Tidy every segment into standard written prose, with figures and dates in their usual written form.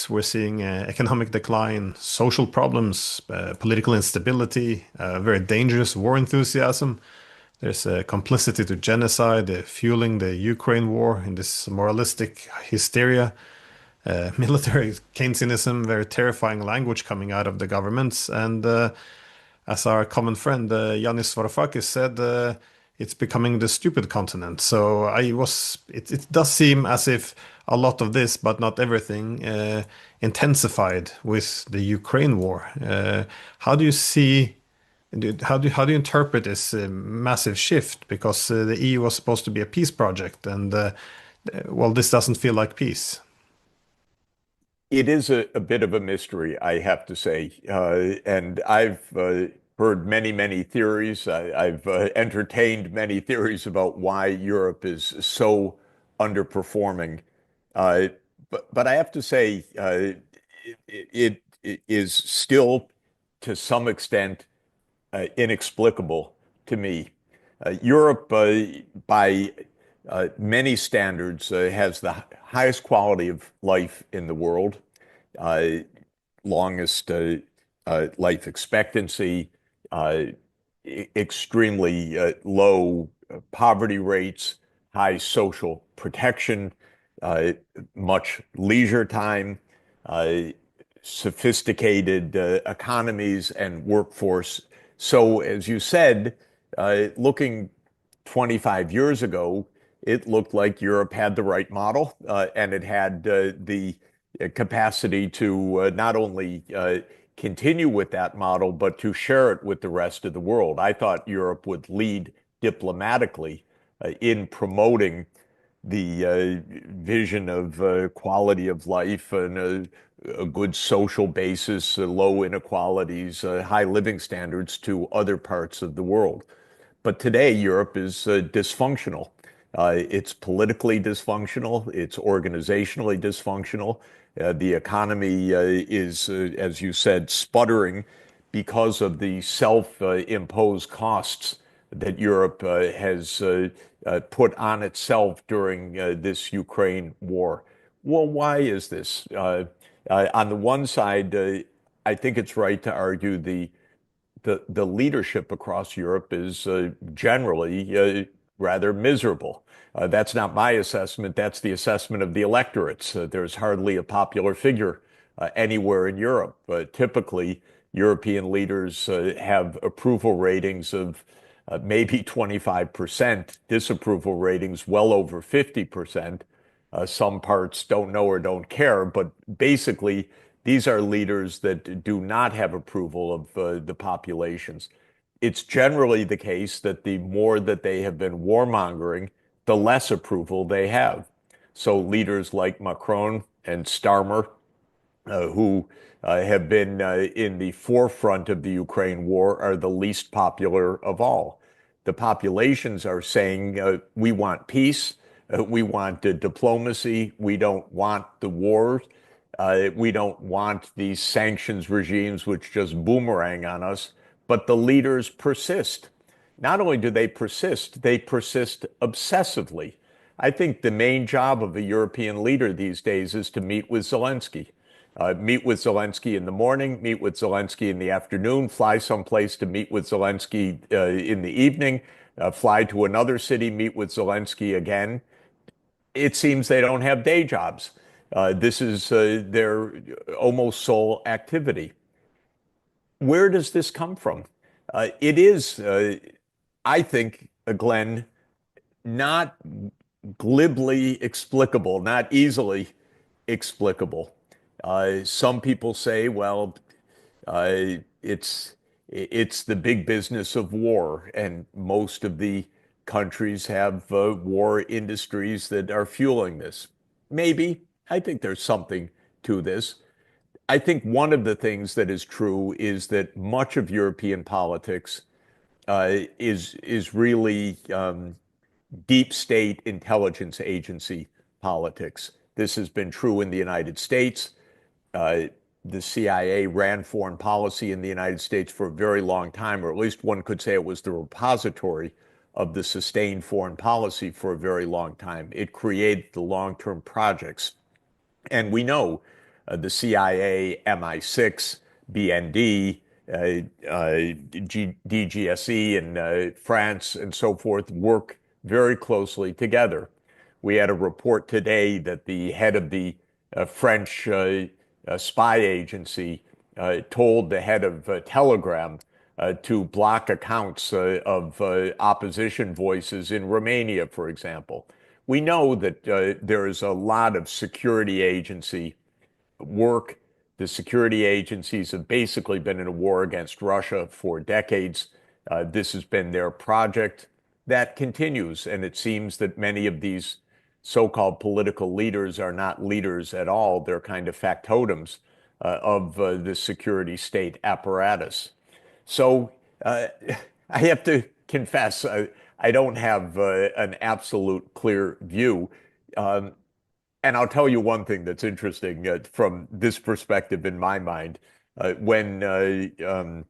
States, we're seeing economic decline, social problems, political instability, very dangerous war enthusiasm. There's a complicity to genocide, fueling the Ukraine war in this moralistic hysteria, military Keynesianism, very terrifying language coming out of the governments. And as our common friend Yanis Varoufakis said, it's becoming the stupid continent. So it does seem as if a lot of this, but not everything, intensified with the Ukraine war. How do you see? How do you interpret this massive shift? Because the EU was supposed to be a peace project, and well, this doesn't feel like peace. It is a bit of a mystery, I have to say. And I've heard many, many theories. I've entertained many theories about why Europe is so underperforming. Uh, but I have to say, it is still, to some extent, inexplicable to me. Europe, by many standards, has the highest quality of life in the world, uh, longest life expectancy, uh, extremely low poverty rates, high social protection, uh, much leisure time, uh, sophisticated economies and workforce. So, as you said, looking 25 years ago, it looked like Europe had the right model, and it had the capacity to not only continue with that model, but to share it with the rest of the world. I thought Europe would lead diplomatically in promoting the vision of quality of life and a good social basis, low inequalities, high living standards to other parts of the world. But today, Europe is dysfunctional. It's politically dysfunctional. It's organizationally dysfunctional. The economy is, as you said, sputtering because of the self-imposed costs that Europe has put on itself during this Ukraine war. Well, why is this? On the one side, I think it's right to argue the leadership across Europe is generally rather miserable. That's not my assessment. That's the assessment of the electorates. There's hardly a popular figure anywhere in Europe. Typically, European leaders have approval ratings of maybe 25%, disapproval ratings well over 50%. Some parts don't know or don't care, but basically, these are leaders that do not have approval of the populations. It's generally the case that the more that they have been warmongering, the less approval they have. So leaders like Macron and Starmer, who have been in the forefront of the Ukraine war, are the least popular of all. The populations are saying, we want peace, we want diplomacy, we don't want the war, we don't want these sanctions regimes which just boomerang on us. But the leaders persist. Not only do they persist obsessively. I think the main job of a European leader these days is to meet with Zelensky. Meet with Zelensky in the morning, meet with Zelensky in the afternoon, fly someplace to meet with Zelensky in the evening, fly to another city, meet with Zelensky again. It seems they don't have day jobs. This is their almost sole activity. Where does this come from? It is, I think, Glenn, not glibly explicable, not easily explicable. Some people say, well, uh, it's it's the big business of war, and most of the countries have war industries that are fueling this. Maybe. I think there's something to this. I think one of the things that is true is that much of European politics is really deep state intelligence agency politics. This has been true in the United States. Uh, the CIA ran foreign policy in the United States for a very long time, or at least one could say it was the repository of the sustained foreign policy for a very long time. It created the long-term projects. And we know the CIA, MI6, BND, DGSE in France, and so forth work very closely together. We had a report today that the head of the French spy agency told the head of Telegram to block accounts of opposition voices in Romania, for example. We know that there is a lot of security agency work. The security agencies have basically been in a war against Russia for decades. This has been their project. That continues, and it seems that many of these so-called political leaders are not leaders at all. They're kind of factotums of the security state apparatus. So I have to confess, I don't have an absolute clear view. Um, and I'll tell you one thing that's interesting from this perspective in my mind. Uh, when uh, um,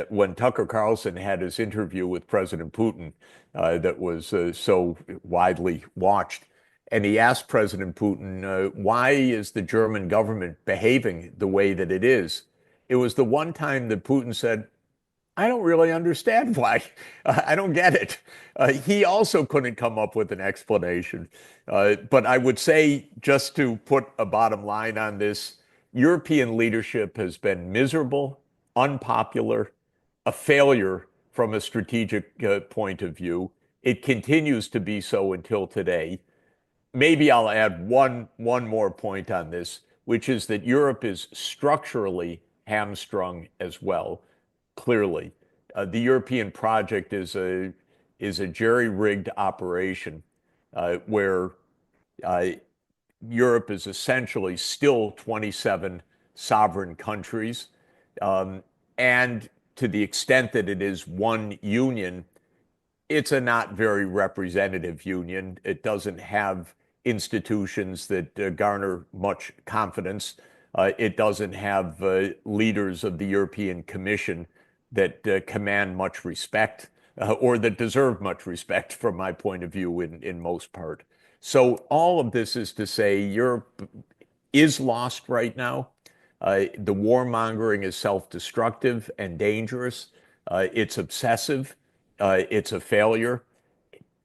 when Tucker Carlson had his interview with President Putin, that was so widely watched, and he asked President Putin, why is the German government behaving the way that it is? It was the one time that Putin said, I don't really understand why. I don't get it. He also couldn't come up with an explanation. But I would say, just to put a bottom line on this, European leadership has been miserable, unpopular, a failure from a strategic point of view. It continues to be so until today. Maybe I'll add one more point on this, which is that Europe is structurally hamstrung as well, clearly. The European project is a jerry-rigged operation where uh, Europe is essentially still 27 sovereign countries. Um, and to the extent that it is one union, it's a not very representative union. It doesn't have institutions that garner much confidence. It doesn't have leaders of the European Commission that command much respect or that deserve much respect from my point of view in most part. So all of this is to say Europe is lost right now. The warmongering is self-destructive and dangerous. It's obsessive. It's a failure.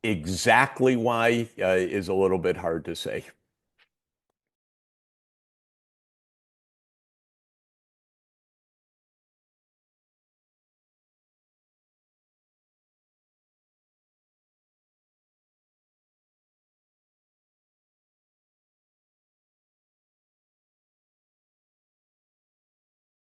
Exactly why is a little bit hard to say.